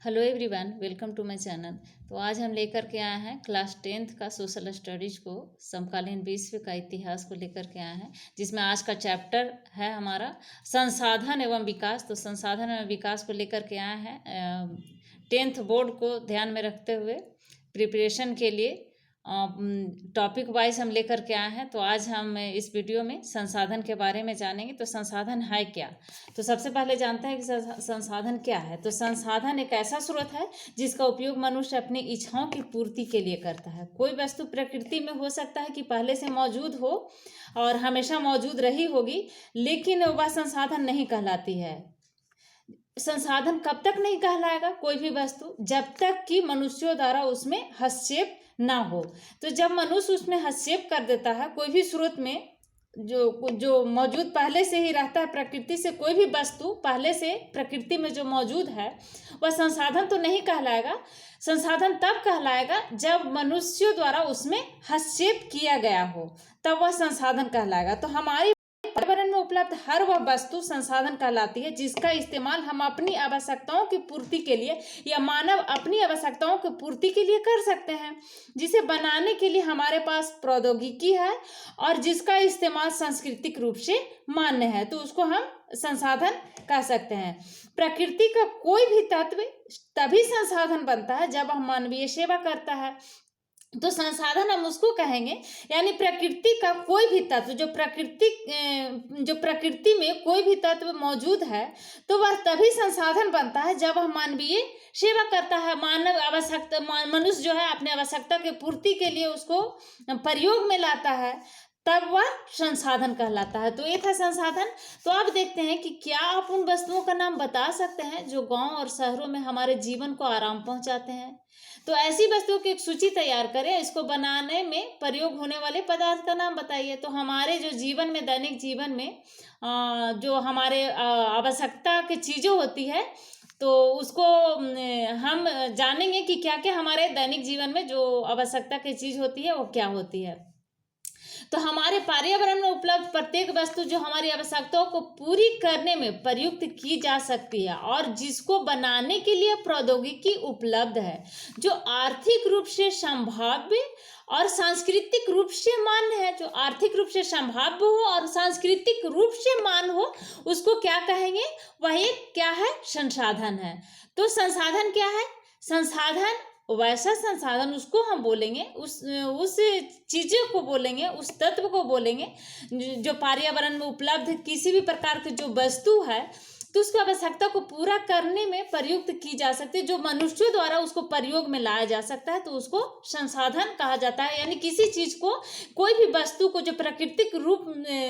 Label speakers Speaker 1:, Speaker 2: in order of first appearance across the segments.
Speaker 1: Hello everyone, welcome to my channel. तो आज हम लेकर के आए हैं क्लास 10th का सोशल स्टडीज को, समकालीन विश्व का इतिहास को लेकर के आए हैं, जिसमें आज का चैप्टर है हमारा संसाधन एवं विकास। तो संसाधन एवं विकास को लेकर के आए हैं 10th बोर्ड को ध्यान में रखते हुए प्रिपरेशन के लिए टॉपिक वाइज हम लेकर के आए हैं। तो आज हम इस वीडियो में संसाधन के बारे में जानेंगे। तो संसाधन है क्या? तो सबसे पहले जानते हैं कि संसाधन क्या है। तो संसाधन एक ऐसा स्रोत है जिसका उपयोग मनुष्य अपनी इच्छाओं की पूर्ति के लिए करता है। कोई वस्तु प्रकृति में हो सकता है कि पहले से मौजूद हो और हमेशा मौजूद रही होगी, लेकिन वह संसाधन नहीं कहलाती है। संसाधन कब तक नहीं कहलाएगा कोई भी वस्तु? जब तक कि मनुष्यों द्वारा उसमें हस्तक्षेप ना हो। तो जब मनुष्य उसमें हस्तक्षेप कर देता है, कोई भी स्रोत में जो मौजूद पहले से ही रहता है प्रकृति से, कोई भी वस्तु पहले से प्रकृति में जो मौजूद है वह संसाधन तो नहीं कहलाएगा। संसाधन तब कहलाएगा जब मनुष्यों द्वारा उसमें हस्तक्षेप किया गया हो, तब वह संसाधन कहलाएगा। तो हमारी पर्यावरण में उपलब्ध हर वह वस्तु संसाधन कहलाती है जिसका इस्तेमाल हम अपनी आवश्यकताओं की पूर्ति के लिए या मानव अपनी आवश्यकताओं की पूर्ति के लिए कर सकते हैं, जिसे बनाने के लिए हमारे पास प्रौद्योगिकी है और जिसका इस्तेमाल सांस्कृतिक रूप से मान्य है, तो उसको हम संसाधन कह सकते हैं। प्रकृति का कोई भी तत्व तभी संसाधन बनता है जब वह मानवीय सेवा करता है। तो संसाधन हम उसको कहेंगे, यानी प्रकृति का कोई भी तत्व जो प्रकृति में कोई भी तत्व मौजूद है, तो वह तभी संसाधन बनता है जब वह मानवीय सेवा करता है। मानव आवश्यकता मनुष्य जो है अपने आवश्यकता की पूर्ति के लिए उसको प्रयोग में लाता है, तब वह संसाधन कहलाता है। तो ये था संसाधन। तो अब देखते हैं कि क्या आप उन वस्तुओं का नाम बता सकते हैं जो गांव और शहरों में हमारे जीवन को आराम पहुंचाते हैं। तो ऐसी वस्तुओं की एक सूची तैयार करें, इसको बनाने में प्रयोग होने वाले पदार्थ का नाम बताइए। तो हमारे जो जीवन में, दैनिक जीवन में जो हमारे आवश्यकता की चीज़ें होती है, तो उसको हम जानेंगे कि क्या क्या हमारे दैनिक जीवन में जो आवश्यकता की चीज़ होती है वो क्या होती है। तो हमारे पर्यावरण में उपलब्ध प्रत्येक वस्तु जो हमारी आवश्यकताओं को पूरी करने में प्रयुक्त की जा सकती है और जिसको बनाने के लिए प्रौद्योगिकी उपलब्ध है, जो आर्थिक रूप से संभाव्य और सांस्कृतिक रूप से मान्य है। जो आर्थिक रूप से संभाव्य हो और सांस्कृतिक रूप से मान्य हो, उसको क्या कहेंगे? वही क्या है? संसाधन है। तो संसाधन क्या है? संसाधन वैसा संसाधन, उसको हम बोलेंगे, उस चीज़ों को बोलेंगे, उस तत्व को बोलेंगे जो पर्यावरण में उपलब्ध किसी भी प्रकार की जो वस्तु है, तो उसकी आवश्यकता को पूरा करने में प्रयुक्त की जा सकती है, जो मनुष्यों द्वारा उसको प्रयोग में लाया जा सकता है, तो उसको संसाधन कहा जाता है। यानी किसी चीज़ को, कोई भी वस्तु को जो प्राकृतिक रूप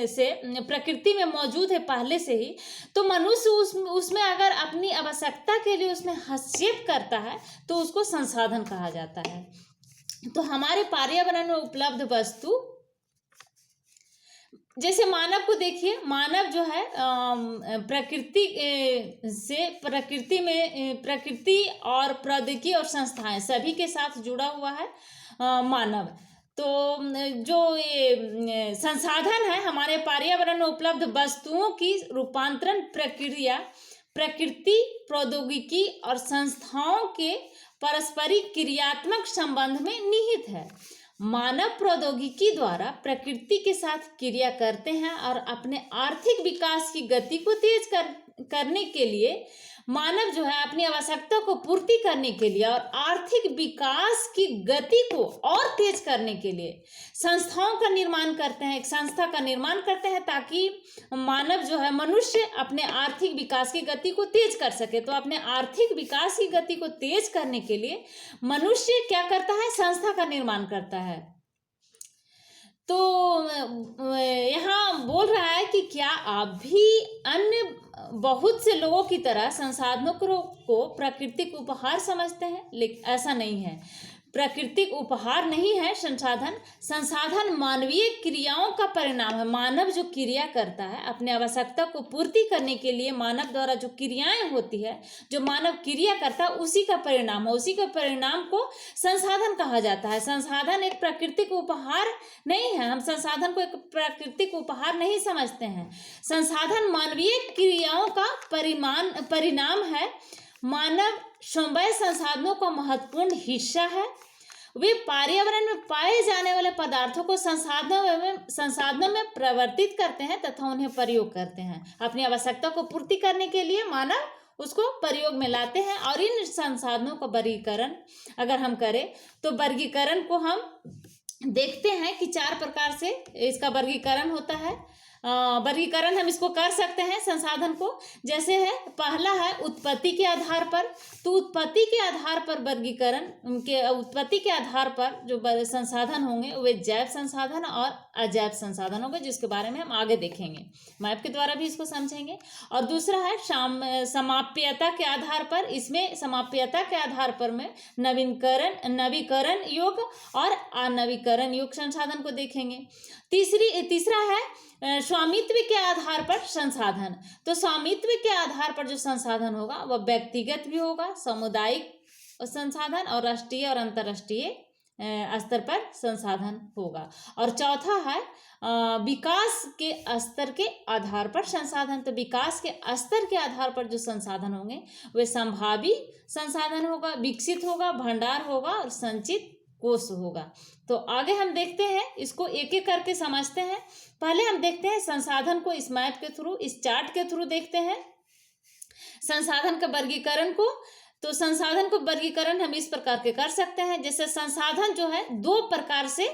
Speaker 1: से प्रकृति में मौजूद है पहले से ही, तो मनुष्य उसमें अगर अपनी आवश्यकता के लिए उसमें हस्तक्षेप करता है तो उसको संसाधन कहा जाता है। तो हमारे पर्यावरण में उपलब्ध वस्तु, जैसे मानव को देखिए, मानव जो है प्रकृति से, प्रकृति और प्रौद्योगिकी और संस्थाएं सभी के साथ जुड़ा हुआ है मानव। तो जो ये संसाधन है, हमारे पर्यावरण में उपलब्ध वस्तुओं की रूपांतरण प्रक्रिया प्रकृति, प्रौद्योगिकी और संस्थाओं के पारस्परिक क्रियात्मक संबंध में निहित है। मानव प्रौद्योगिकी द्वारा प्रकृति के साथ क्रिया करते हैं और अपने आर्थिक विकास की गति को तेज करने के लिए, मानव जो है अपनी आवश्यकता को पूर्ति करने के लिए और आर्थिक विकास की गति को और तेज करने के लिए संस्थाओं का निर्माण करते हैं। एक संस्था का निर्माण करते हैं ताकि मानव जो है, मनुष्य अपने आर्थिक विकास की गति को तेज कर सके। तो अपने आर्थिक विकास की गति को तेज करने के लिए मनुष्य क्या करता है? संस्था का निर्माण करता है। तो यहाँ बोल रहा है कि क्या आप भी अन्य बहुत से लोगों की तरह संसाधनों को प्राकृतिक उपहार समझते हैं? लेकिन ऐसा नहीं है। प्राकृतिक उपहार नहीं है संसाधन। संसाधन मानवीय क्रियाओं का परिणाम है। मानव जो क्रिया करता है अपने आवश्यकता को पूर्ति करने के लिए, मानव द्वारा जो क्रियाएं होती है, जो मानव क्रिया करता है, उसी का परिणाम है। उसी के परिणाम को संसाधन कहा जाता है। संसाधन एक प्राकृतिक उपहार नहीं है। हम संसाधन को एक प्राकृतिक उपहार नहीं समझते हैं। संसाधन मानवीय क्रियाओं का परिणाम है। मानव समवाय संसाधनों का महत्वपूर्ण हिस्सा है। वे पर्यावरण में पाए जाने वाले पदार्थों को संसाधनों में परिवर्तित करते हैं तथा उन्हें प्रयोग करते हैं। अपनी आवश्यकता को पूर्ति करने के लिए मानव उसको प्रयोग में लाते हैं। और इन संसाधनों का वर्गीकरण अगर हम करें तो वर्गीकरण को हम देखते हैं कि 4 प्रकार से इसका वर्गीकरण होता है। वर्गीकरण हम इसको कर सकते हैं संसाधन को, जैसे है पहला है उत्पत्ति के आधार पर। तो उत्पत्ति के आधार पर वर्गीकरण के उत्पत्ति के आधार पर जो संसाधन होंगे वे जैव संसाधन और अजैव संसाधन होंगे, जिसके बारे में हम आगे देखेंगे, मैप के द्वारा भी इसको समझेंगे। और दूसरा है समाप्यता के आधार पर। इसमें समाप्यता के आधार पर में नवीकरण योग्य और अनवीकरण योग्य संसाधन को देखेंगे। तीसरा है स्वामित्व के आधार पर संसाधन। तो स्वामित्व के आधार पर जो संसाधन होगा वह व्यक्तिगत भी होगा, सामुदायिक संसाधन और राष्ट्रीय और अंतर्राष्ट्रीय स्तर पर संसाधन होगा। और चौथा है विकास के स्तर के आधार पर संसाधन। तो विकास के स्तर के आधार पर जो संसाधन होंगे वे संभावी संसाधन होगा, विकसित होगा, भंडार होगा और संचित कोष होगा। तो आगे हम देखते हैं, इसको एक एक करके समझते हैं। पहले हम देखते हैं संसाधन को इस मैप के थ्रू, इस चार्ट के थ्रू देखते हैं संसाधन के वर्गीकरण को। तो संसाधन को वर्गीकरण हम इस प्रकार के कर सकते हैं, जैसे संसाधन जो है 2 प्रकार से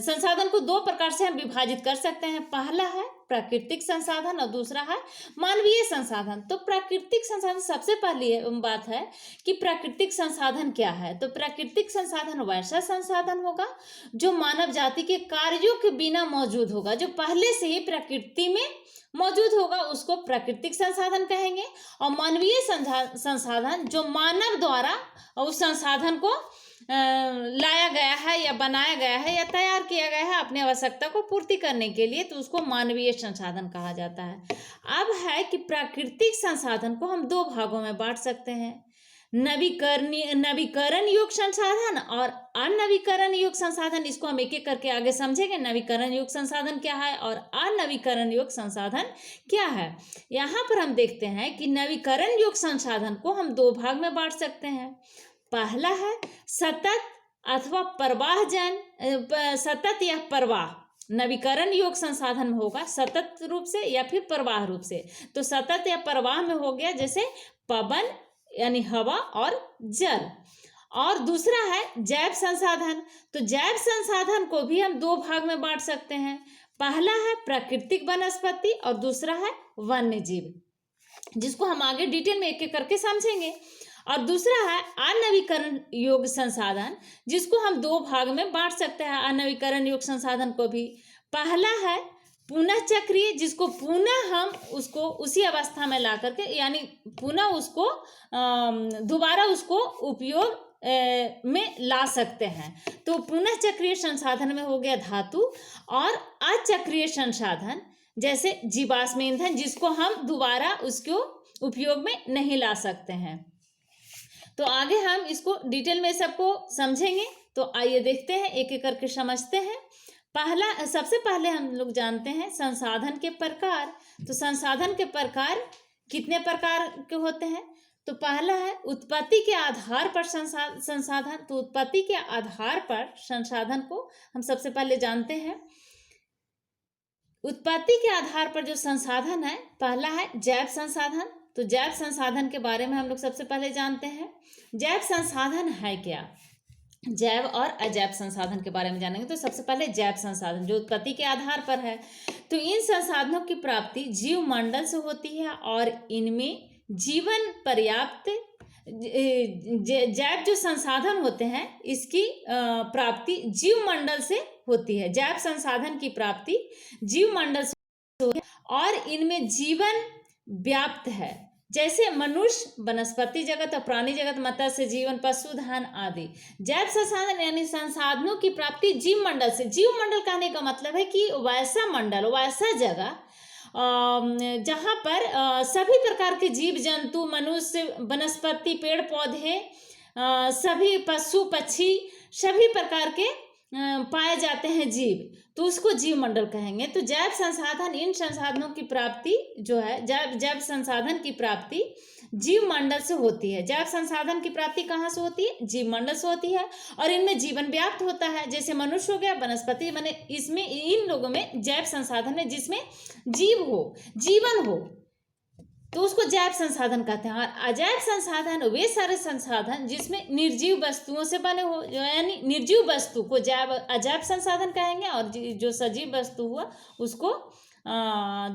Speaker 1: संसाधन को 2 प्रकार से हम विभाजित कर सकते हैं। पहला है प्राकृतिक संसाधन और दूसरा है मानवीय संसाधन। तो प्राकृतिक संसाधन, सबसे पहली बात है कि प्राकृतिक संसाधन क्या है। तो प्राकृतिक संसाधन वैसा संसाधन होगा जो मानव जाति के कार्यों के बिना मौजूद होगा, जो पहले से ही प्रकृति में मौजूद होगा, उसको प्राकृतिक संसाधन कहेंगे। और मानवीय संसाधन जो मानव द्वारा उस संसाधन को लाया गया है या बनाया गया है या तैयार किया गया है अपनी आवश्यकता को पूर्ति करने के लिए, तो उसको मानवीय संसाधन कहा जाता है। अब है कि प्राकृतिक संसाधन को हम 2 भागों में बांट सकते हैं, नवीकरण योग्य संसाधन और अनवीकरण योग्य संसाधन। इसको हम एक एक करके आगे समझेंगे, नवीकरण योग्य संसाधन क्या है और अनवीकरण योग्य संसाधन क्या है। यहाँ पर हम देखते हैं कि नवीकरण योग्य संसाधन को हम 2 भाग में बांट सकते हैं। पहला है सतत अथवा प्रवाहजन, सतत या प्रवाह। नवीकरण योग्य संसाधन होगा सतत रूप से या फिर प्रवाह रूप से। तो सतत या प्रवाह में हो गया जैसे पवन यानी हवा और जल। और दूसरा है जैव संसाधन। तो जैव संसाधन को भी हम 2 भाग में बांट सकते हैं। पहला है प्राकृतिक वनस्पति और दूसरा है वन्य जीव, जिसको हम आगे डिटेल में एक एक करके समझेंगे। और दूसरा है अनवीकरण योग्य संसाधन, जिसको हम 2 भाग में बांट सकते हैं अनवीकरण योग्य संसाधन को भी। पहला है पुनः चक्रीय, जिसको पुनः हम उसको उसी अवस्था में ला करके यानी पुनः उसको दोबारा उसको उपयोग में ला सकते हैं। तो पुनः चक्रीय संसाधन में हो गया धातु, और अचक्रीय संसाधन जैसे जीवाश्म ईंधन, जिसको हम दोबारा उसको उपयोग में नहीं ला सकते हैं। तो आगे हम इसको डिटेल में सबको समझेंगे। तो आइए देखते हैं, एक एक करके समझते हैं। सबसे पहले हम लोग जानते हैं संसाधन के प्रकार। तो संसाधन के प्रकार कितने प्रकार के होते हैं। तो पहला है उत्पत्ति के आधार पर संसाधन। तो उत्पत्ति के आधार पर संसाधन को हम सबसे पहले जानते हैं। उत्पत्ति के आधार पर जो संसाधन है, पहला है जैव संसाधन। तो जैव संसाधन के बारे में हम लोग सबसे पहले जानते हैं। जैव संसाधन है क्या, जैव और अजैव संसाधन के बारे में जानेंगे। तो सबसे पहले जैव संसाधन जो उत्पत्ति के आधार पर है। तो इन संसाधनों की प्राप्ति जीव मंडल से होती है और इनमें जीवन पर्याप्त जैव जो संसाधन होते हैं इसकी प्राप्ति जीव मंडल से होती है। जैव संसाधन की प्राप्ति जीव मंडल से होती है और इनमें जीवन व्याप्त है, जैसे मनुष्य, वनस्पति जगत और प्राणी जगत, मत्स्य जीवन, पशुधन आदि। जैव संसाधन यानी संसाधनों की प्राप्ति जीव मंडल से। जीव मंडल कहने का मतलब है कि वैसा मंडल, वैसा जगह जहाँ पर सभी प्रकार के जीव जंतु, मनुष्य, वनस्पति, पेड़ पौधे, सभी पशु पक्षी, सभी प्रकार के पाए जाते हैं जीव। तो उसको जीव मंडल कहेंगे। तो जैव संसाधन, इन संसाधनों की प्राप्ति जो है, जैव संसाधन की प्राप्ति जीव मंडल से होती है। जैव संसाधन की प्राप्ति कहाँ से होती है? जीव मंडल से होती है। और इनमें जीवन व्याप्त होता है, जैसे मनुष्य हो गया, वनस्पति, माने इसमें इन लोगों में जैव संसाधन है जिसमें जीव हो, जीवन हो, तो उसको जैव संसाधन कहते हैं। और अजैव संसाधन वे सारे संसाधन जिसमें निर्जीव वस्तुओं से बने हो, यानी निर्जीव वस्तु को अजैव संसाधन कहेंगे, और जो सजीव वस्तु हुआ उसको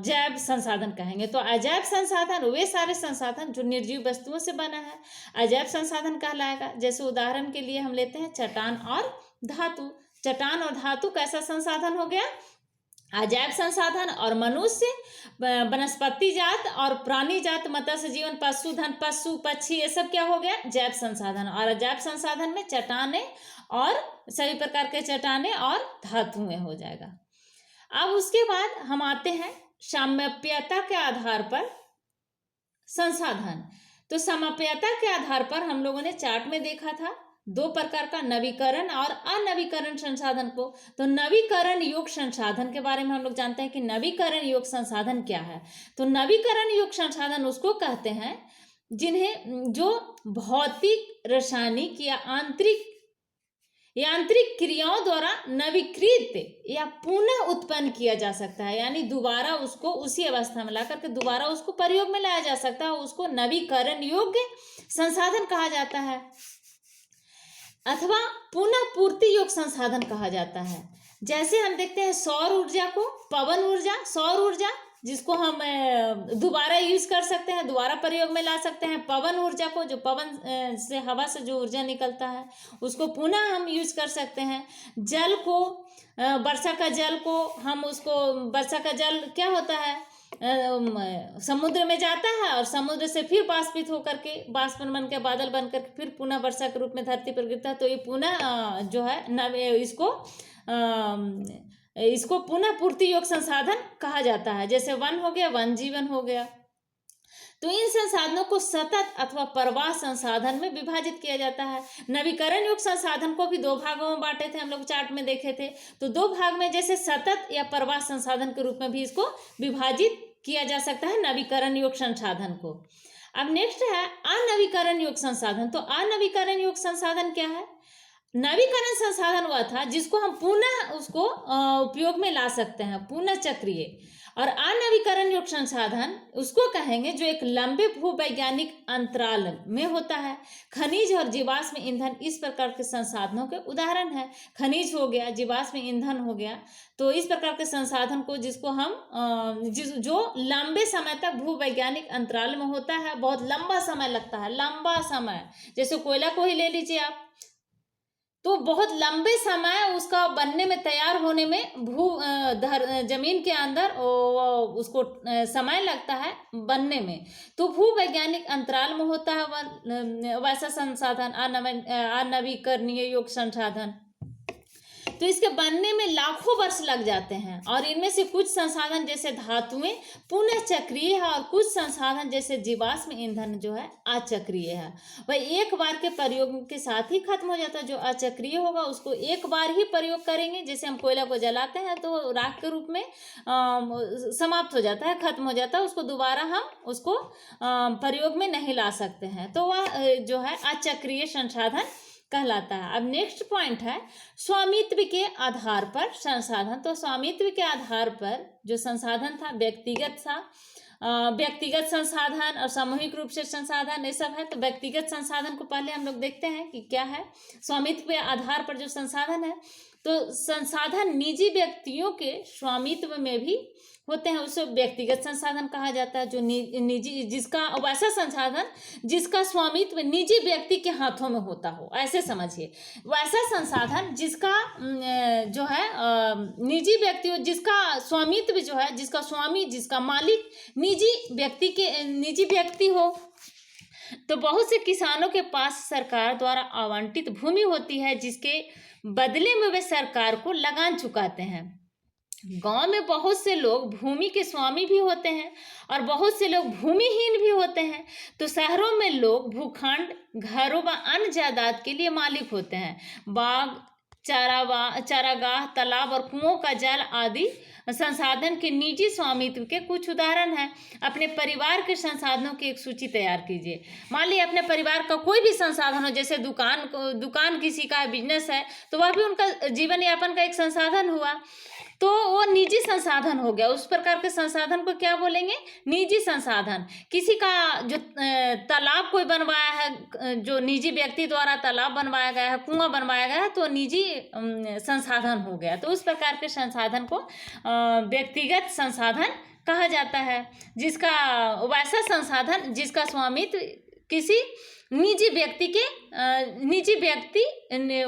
Speaker 1: जैव संसाधन कहेंगे। तो अजैव संसाधन वे सारे संसाधन जो निर्जीव वस्तुओं से बना है, अजैव संसाधन कहलाएगा। जैसे उदाहरण के लिए हम लेते हैं चट्टान और धातु। चट्टान और धातु कैसा संसाधन हो गया? अजैव संसाधन। और मनुष्य, वनस्पति जात और प्राणी जात, मत्स्य जीवन, पशुधन, पशु पक्षी, ये सब क्या हो गया? जैव संसाधन। और अजैव संसाधन में चट्टाने और सभी प्रकार के चट्टाने और धातुएं हो जाएगा। अब उसके बाद हम आते हैं साम्यता के आधार पर संसाधन। तो साम्यता के आधार पर हम लोगों ने चार्ट में देखा था दो प्रकार का, नवीकरण और अनवीकरण संसाधन को। तो नवीकरण योग्य संसाधन के बारे में हम लोग जानते हैं कि नवीकरण योग्य संसाधन क्या है। तो नवीकरण योग्य संसाधन उसको कहते हैं जिन्हें जो भौतिक, रासायनिक या यांत्रिक क्रियाओं द्वारा नवीकृत या पुनः उत्पन्न किया जा सकता है, यानी दोबारा उसको उसी अवस्था में ला करके दोबारा उसको प्रयोग में लाया जा सकता है, उसको नवीकरण योग्य संसाधन कहा जाता है, अथवा पुनः पूर्ति योग्य संसाधन कहा जाता है। जैसे हम देखते हैं सौर ऊर्जा को, पवन ऊर्जा, सौर ऊर्जा जिसको हम दोबारा यूज कर सकते हैं, दोबारा प्रयोग में ला सकते हैं। पवन ऊर्जा को, जो पवन से, हवा से जो ऊर्जा निकलता है उसको पुनः हम यूज कर सकते हैं। जल को, वर्षा का जल को हम उसको, वर्षा का जल क्या होता है, समुद्र में जाता है और समुद्र से फिर बाष्पित होकर के, बाष्पन बन के, बादल बन करके फिर पुनः वर्षा के रूप में धरती पर गिरता है। तो ये पुनः जो है इसको पुनः पूर्ति योग्य संसाधन कहा जाता है। जैसे वन हो गया, वन जीवन हो गया। तो इन संसाधनों को सतत अथवा प्रवाह संसाधन में विभाजित किया जाता है। नवीकरण योग्य संसाधन को भी दो भागों में बांटे थे, हम लोग चार्ट में देखे थे। तो दो भाग में, जैसे सतत या प्रवाह संसाधन के रूप में भी इसको विभाजित किया जा सकता है, नवीकरण योग्य संसाधन को। अब नेक्स्ट है अनवीकरण योग्य संसाधन। तो अनवीकरण योग्य संसाधन क्या है? नवीकरण संसाधन वह था जिसको हम पुनः उसको उपयोग में ला सकते हैं, पुनः चक्रीय। और अनवीकरण योग्य संसाधन उसको कहेंगे जो एक लंबे भूवैज्ञानिक अंतराल में होता है। खनिज और जीवाश्म ईंधन इस प्रकार के संसाधनों के उदाहरण है। खनिज हो गया, जीवाश्म ईंधन हो गया। तो इस प्रकार के संसाधन को जिसको हम जो लंबे समय तक भूवैज्ञानिक अंतराल में होता है, बहुत लंबा समय लगता है, लंबा समय। जैसे कोयला को ही ले लीजिए आप, तो बहुत लंबे समय उसका बनने में, तैयार होने में, जमीन के अंदर उसको समय लगता है बनने में। तो भूवैज्ञानिक अंतराल में होता है वैसा संसाधन, अनवीकरणीय योग्य संसाधन। तो इसके बनने में लाखों वर्ष लग जाते हैं। और इनमें से कुछ संसाधन जैसे धातुएं पुनः चक्रीय है, और कुछ संसाधन जैसे जीवाश्म ईंधन जो है अचक्रीय है। वह एक बार के प्रयोग के साथ ही खत्म हो जाता है। जो अचक्रीय होगा उसको एक बार ही प्रयोग करेंगे। जैसे हम कोयला को जलाते हैं तो राख के रूप में समाप्त हो जाता है, खत्म हो जाता है, उसको दोबारा हम उसको प्रयोग में नहीं ला सकते हैं। तो वह जो है अचक्रीय संसाधन कहलाता है। अब नेक्स्ट पॉइंट है स्वामित्व के आधार पर संसाधन। तो स्वामित्व के आधार पर जो संसाधन था, व्यक्तिगत संसाधन और सामूहिक रूप से संसाधन, ये सब है। तो व्यक्तिगत संसाधन को पहले हम लोग देखते हैं कि क्या है। स्वामित्व के आधार पर जो संसाधन है, तो संसाधन निजी व्यक्तियों के स्वामित्व में भी होते हैं, उसे व्यक्तिगत संसाधन कहा जाता है। जो निजी, जिसका वैसा संसाधन जिसका स्वामित्व निजी व्यक्ति के हाथों में होता हो, ऐसे समझिए। वैसा संसाधन जिसका जो है निजी व्यक्ति हो, जिसका स्वामित्व जो है, जिसका स्वामी, जिसका मालिक निजी व्यक्ति हो। तो बहुत से किसानों के पास सरकार द्वारा आवंटित भूमि होती है, जिसके बदले में वे सरकार को लगान चुकाते हैं। गांव में बहुत से लोग भूमि के स्वामी भी होते हैं और बहुत से लोग भूमिहीन भी होते हैं। तो शहरों में लोग भूखंड, घरों व अन्य जायदाद के लिए मालिक होते हैं। बाग, चारागाह, तालाब और कुओं का जल आदि संसाधन के निजी स्वामित्व के कुछ उदाहरण हैं। अपने परिवार के संसाधनों की एक सूची तैयार कीजिए। मान लीजिए अपने परिवार का कोई भी संसाधन हो, जैसे दुकान किसी का बिजनेस है, तो वह भी उनका जीवन यापन का एक संसाधन हुआ, तो वो निजी संसाधन हो गया। उस प्रकार के संसाधन को क्या बोलेंगे? निजी संसाधन। किसी का जो तालाब कोई बनवाया है, जो निजी व्यक्ति द्वारा तालाब बनवाया गया है, कुआं बनवाया गया है, तो निजी संसाधन हो गया। तो उस प्रकार के संसाधन को व्यक्तिगत संसाधन कहा जाता है। जिसका वैसा संसाधन जिसका स्वामित्व किसी निजी व्यक्ति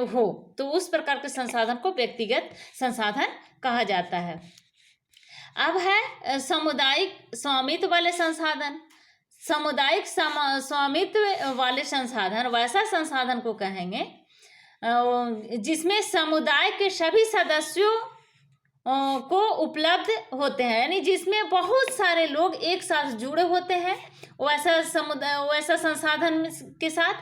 Speaker 1: हो, तो उस प्रकार के संसाधन को व्यक्तिगत संसाधन कहा जाता है। अब है सामुदायिक स्वामित्व वाले संसाधन। सामुदायिक स्वामित्व वाले संसाधन वैसा संसाधन को कहेंगे जिसमें समुदाय के सभी सदस्यों को उपलब्ध होते हैं, यानी जिसमें बहुत सारे लोग एक साथ जुड़े होते हैं, वैसा संसाधन के साथ,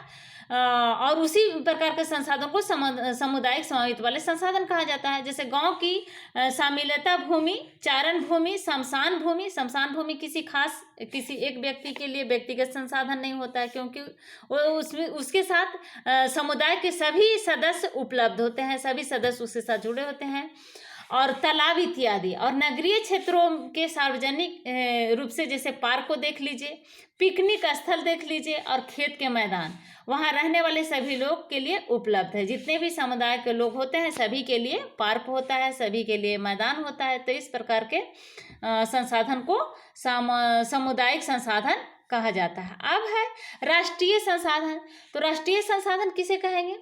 Speaker 1: और उसी प्रकार के संसाधन को सामुदायिक स्वामित्व वाले संसाधन कहा जाता है। जैसे गांव की शामिलता भूमि, चारण भूमि, शमशान भूमि किसी एक व्यक्ति के लिए व्यक्तिगत संसाधन नहीं होता है, क्योंकि उसके साथ समुदाय के सभी सदस्य उपलब्ध होते हैं, सभी सदस्य उसके साथ जुड़े होते हैं। और तालाब इत्यादि, और नगरीय क्षेत्रों के सार्वजनिक रूप से जैसे पार्क को देख लीजिए, पिकनिक स्थल देख लीजिए, और खेत के मैदान, वहाँ रहने वाले सभी लोग के लिए उपलब्ध है। जितने भी समुदाय के लोग होते हैं सभी के लिए पार्क होता है, सभी के लिए मैदान होता है। तो इस प्रकार के संसाधन को सामुदायिक संसाधन कहा जाता है। अब है राष्ट्रीय संसाधन। तो राष्ट्रीय संसाधन किसे कहेंगे?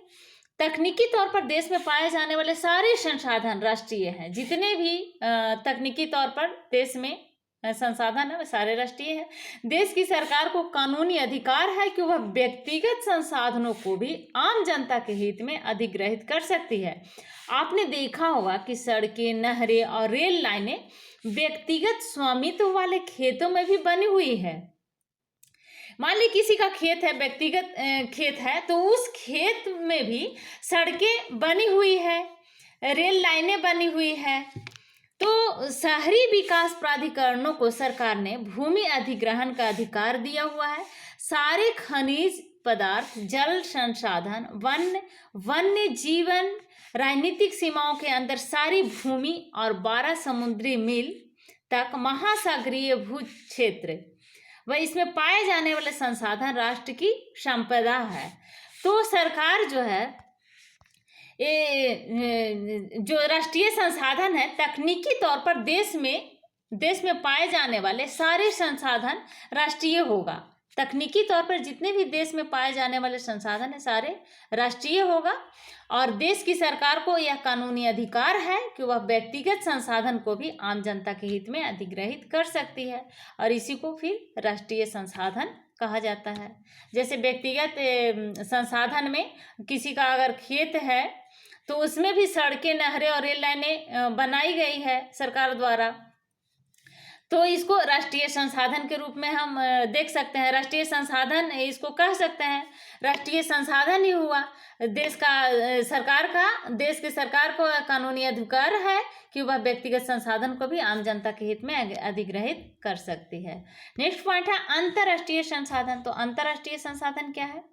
Speaker 1: तकनीकी तौर पर देश में पाए जाने वाले सारे संसाधन राष्ट्रीय हैं। जितने भी तकनीकी तौर पर देश में संसाधन है वे सारे राष्ट्रीय हैं। देश की सरकार को कानूनी अधिकार है कि वह व्यक्तिगत संसाधनों को भी आम जनता के हित में अधिग्रहित कर सकती है। आपने देखा होगा कि सड़कें, नहरें और रेल लाइनें व्यक्तिगत स्वामित्व वाले खेतों में भी बनी हुई है। मान ली किसी का खेत है, व्यक्तिगत खेत है, तो उस खेत में भी सड़कें बनी हुई है, रेल लाइनें बनी हुई है। तो शहरी विकास प्राधिकरणों को सरकार ने भूमि अधिग्रहण का अधिकार दिया हुआ है। सारे खनिज पदार्थ, जल संसाधन, वन्य जीवन, राजनीतिक सीमाओं के अंदर सारी भूमि और 12 समुद्री मील तक महासागरीय भू क्षेत्र व इसमें पाए जाने वाले संसाधन राष्ट्र की संपदा है। तो सरकार जो है जो राष्ट्रीय संसाधन है, तकनीकी तौर पर देश में पाए जाने वाले सारे संसाधन राष्ट्रीय होगा। तकनीकी तौर पर जितने भी देश में पाए जाने वाले संसाधन है सारे राष्ट्रीय होगा। और देश की सरकार को यह कानूनी अधिकार है कि वह व्यक्तिगत संसाधन को भी आम जनता के हित में अधिग्रहित कर सकती है, और इसी को फिर राष्ट्रीय संसाधन कहा जाता है। जैसे व्यक्तिगत संसाधन में किसी का अगर खेत है तो उसमें भी सड़कें, नहरें और रेल लाइनें बनाई गई है सरकार द्वारा, तो इसको राष्ट्रीय संसाधन के रूप में हम देख सकते हैं। राष्ट्रीय संसाधन इसको कह सकते हैं, राष्ट्रीय संसाधन ही हुआ। देश की सरकार को कानूनी अधिकार है कि वह व्यक्तिगत संसाधन को भी आम जनता के हित में अधिग्रहित कर सकती है। नेक्स्ट पॉइंट है अंतर्राष्ट्रीय संसाधन। तो अंतर्राष्ट्रीय संसाधन क्या है?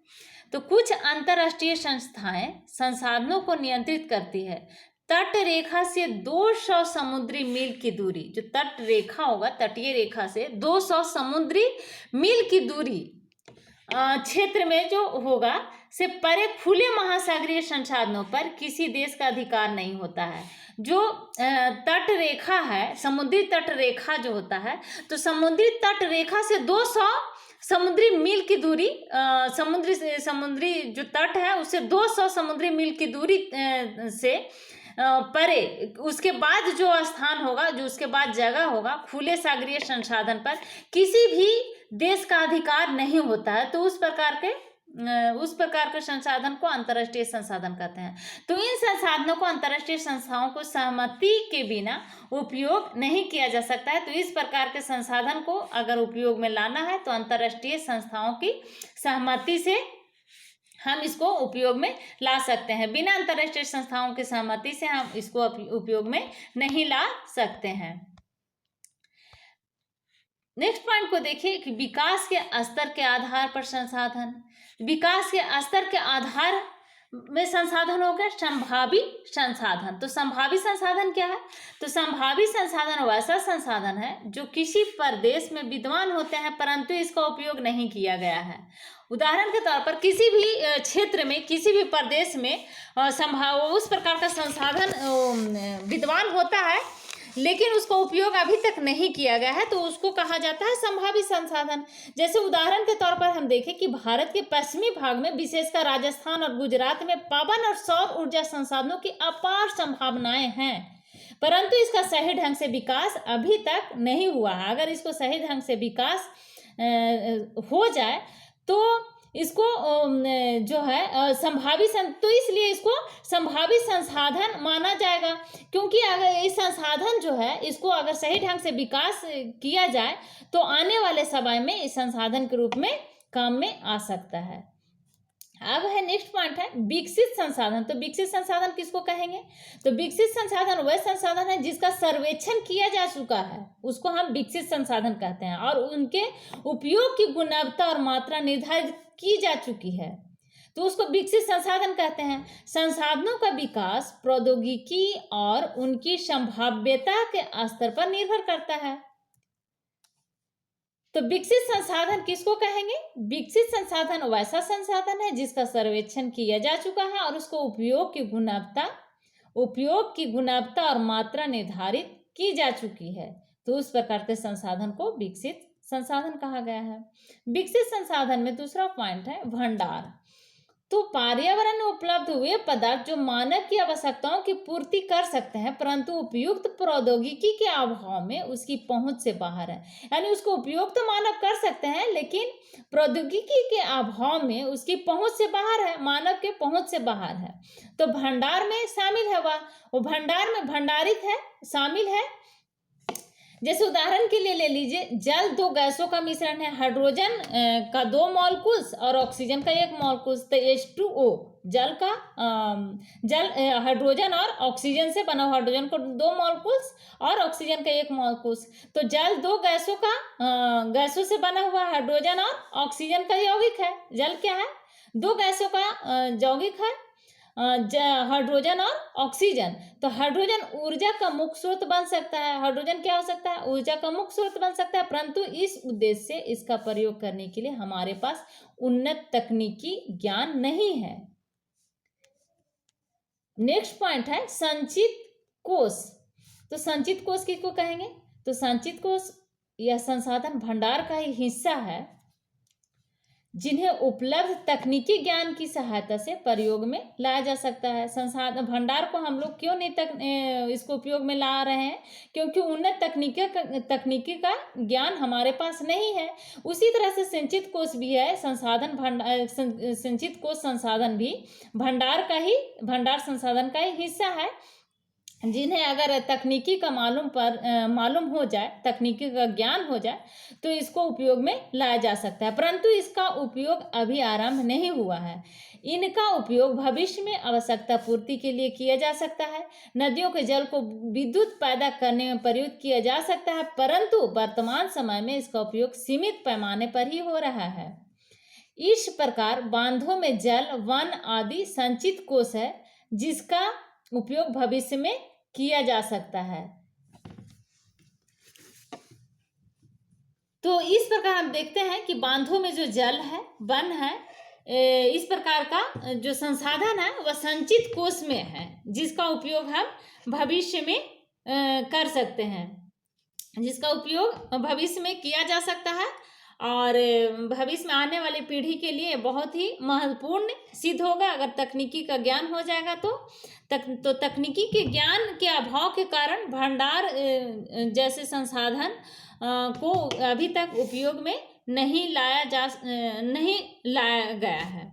Speaker 1: तो कुछ अंतर्राष्ट्रीय संस्थाएं संसाधनों को नियंत्रित करती है। तट रेखा से 200 समुद्री मील की दूरी, जो तट रेखा होगा, तटीय रेखा से 200 समुद्री मील की दूरी क्षेत्र में जो होगा से परे खुले महासागरीय संसाधनों पर किसी देश का अधिकार नहीं होता है। जो तट रेखा है, समुद्री तट रेखा जो होता है, तो समुद्री तट रेखा से 200 समुद्री मील की दूरी, समुद्री जो तट है उससे 200 समुद्री मील की दूरी से परे, उसके बाद जो स्थान होगा, जो उसके बाद जगह होगा, खुले सागरीय संसाधन पर किसी भी देश का अधिकार नहीं होता है। तो उस प्रकार के संसाधन को अंतर्राष्ट्रीय संसाधन कहते हैं। तो इन संसाधनों को अंतर्राष्ट्रीय संस्थाओं को सहमति के बिना उपयोग नहीं किया जा सकता है। तो इस प्रकार के संसाधन को अगर उपयोग में लाना है तो अंतर्राष्ट्रीय संस्थाओं की सहमति से हम इसको उपयोग में ला सकते हैं। बिना अंतर्राष्ट्रीय संस्थाओं की सहमति से हम इसको उपयोग में नहीं ला सकते हैं। नेक्स्ट पॉइंट को देखिए कि विकास के स्तर के आधार पर संसाधन। विकास के स्तर के आधार में संसाधन हो गया संभावी संसाधन। तो संभावी संसाधन क्या है? तो संभावी संसाधन वैसा संसाधन है जो किसी प्रदेश में विद्यमान होते हैं परंतु इसका उपयोग नहीं किया गया है। उदाहरण के तौर पर किसी भी क्षेत्र में, किसी भी प्रदेश में उस प्रकार का संसाधन विद्यमान होता है लेकिन उसका उपयोग अभी तक नहीं किया गया है, तो उसको कहा जाता है संभावी संसाधन। जैसे उदाहरण के तौर पर हम देखें कि भारत के पश्चिमी भाग में, विशेषकर राजस्थान और गुजरात में पवन और सौर ऊर्जा संसाधनों की अपार संभावनाएं हैं, परंतु इसका सही ढंग से विकास अभी तक नहीं हुआ है। अगर इसको सही ढंग से विकास हो जाए तो इसको जो है संभावी तो इसलिए इसको संभावी संसाधन माना जाएगा, क्योंकि अगर ये संसाधन जो है इसको अगर सही ढंग से विकास किया जाए तो आने वाले समय में इस संसाधन के रूप में काम में आ सकता है। अब है नेक्स्ट पॉइंट है विकसित संसाधन। तो विकसित संसाधन किसको कहेंगे? तो विकसित संसाधन वह संसाधन है जिसका सर्वेक्षण किया जा चुका है, उसको हम विकसित संसाधन कहते हैं, और उनके उपयोग की गुणवत्ता और मात्रा निर्धारित की जा चुकी है, तो उसको विकसित संसाधन कहते हैं। संसाधनों का विकास प्रौद्योगिकी और उनकी संभाव्यता के स्तर पर निर्भर करता है। तो विकसित संसाधन किसको कहेंगे? विकसित संसाधन वैसा संसाधन है जिसका सर्वेक्षण किया जा चुका है और उसको उपयोग की गुणवत्ता और मात्रा निर्धारित की जा चुकी है, तो उस प्रकार के संसाधन को विकसित संसाधन कहा गया है। विकसित संसाधन में दूसरा पॉइंट है भंडार। तो पर्यावरण में उपलब्ध हुए पदार्थ जो मानव की आवश्यकताओं की पूर्ति कर सकते हैं परंतु उपयुक्त प्रौद्योगिकी के अभाव में उसकी पहुंच से बाहर है। यानी उसको उपयोग तो मानव कर सकते हैं लेकिन प्रौद्योगिकी के अभाव में उसकी पहुंच से बाहर है, मानव के पहुंच से बाहर है। तो भंडार में शामिल है वो भंडार में भंडारित है, शामिल है। जैसे उदाहरण के लिए ले लीजिए, जल दो गैसों का मिश्रण है, हाइड्रोजन का 2 मॉलिक्यूल्स और ऑक्सीजन का 1 मॉलिक्यूल्स, तो H2O जल हाइड्रोजन और ऑक्सीजन से बना हुआ, हाइड्रोजन को 2 मॉलिक्यूल्स और ऑक्सीजन का 1 मॉलिक्यूल्स। तो जल दो गैसों से बना हुआ, हाइड्रोजन और ऑक्सीजन का यौगिक है। जल क्या है? 2 गैसों का यौगिक है, हाइड्रोजन और ऑक्सीजन। तो हाइड्रोजन ऊर्जा का मुख्य स्रोत बन सकता है। हाइड्रोजन क्या हो सकता है? ऊर्जा का मुख्य स्रोत बन सकता है, परंतु इस उद्देश्य से इसका प्रयोग करने के लिए हमारे पास उन्नत तकनीकी ज्ञान नहीं है। नेक्स्ट पॉइंट है संचित कोष। तो संचित कोष किसको कहेंगे? तो संचित कोष यह संसाधन भंडार का ही हिस्सा है जिन्हें उपलब्ध तकनीकी ज्ञान की सहायता से प्रयोग में लाया जा सकता है। संसाधन भंडार को हम लोग क्यों नहीं इसको उपयोग में ला रहे हैं? क्योंकि उन्नत तकनीकी का ज्ञान हमारे पास नहीं है। उसी तरह से संचित कोष भी है, संचित कोष संसाधन भी भंडार संसाधन का ही हिस्सा है, जिन्हें अगर तकनीकी का मालूम हो जाए, तकनीकी का ज्ञान हो जाए तो इसको उपयोग में लाया जा सकता है, परंतु इसका उपयोग अभी आरंभ नहीं हुआ है। इनका उपयोग भविष्य में आवश्यकता पूर्ति के लिए किया जा सकता है। नदियों के जल को विद्युत पैदा करने में प्रयुक्त किया जा सकता है, परंतु वर्तमान समय में इसका उपयोग सीमित पैमाने पर ही हो रहा है। इस प्रकार बांधों में जल, वन आदि संचित कोष है जिसका उपयोग भविष्य में किया जा सकता है। तो इस प्रकार हम देखते हैं कि बांधों में जो जल है, वन है, इस प्रकार का जो संसाधन है वह संचित कोष में है, जिसका उपयोग हम भविष्य में कर सकते हैं, जिसका उपयोग भविष्य में किया जा सकता है और भविष्य में आने वाली पीढ़ी के लिए बहुत ही महत्वपूर्ण सिद्ध होगा। अगर तकनीकी का ज्ञान हो जाएगा तो तकनीकी के ज्ञान के अभाव के कारण भंडार जैसे संसाधन को अभी तक उपयोग में नहीं लाया गया है।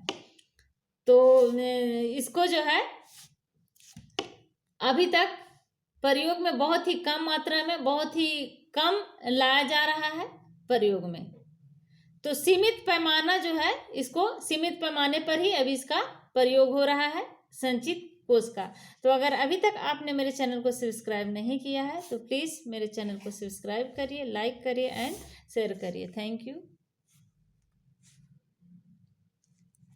Speaker 1: तो इसको जो है अभी तक प्रयोग में बहुत ही कम मात्रा में, बहुत ही कम लाया जा रहा है प्रयोग में। तो सीमित पैमाना जो है, इसको सीमित पैमाने पर ही अभी इसका प्रयोग हो रहा है संचित कोष का। तो अगर अभी तक आपने मेरे चैनल को सब्सक्राइब नहीं किया है तो प्लीज़ मेरे चैनल को सब्सक्राइब करिए, लाइक करिए एंड शेयर करिए। Thank you.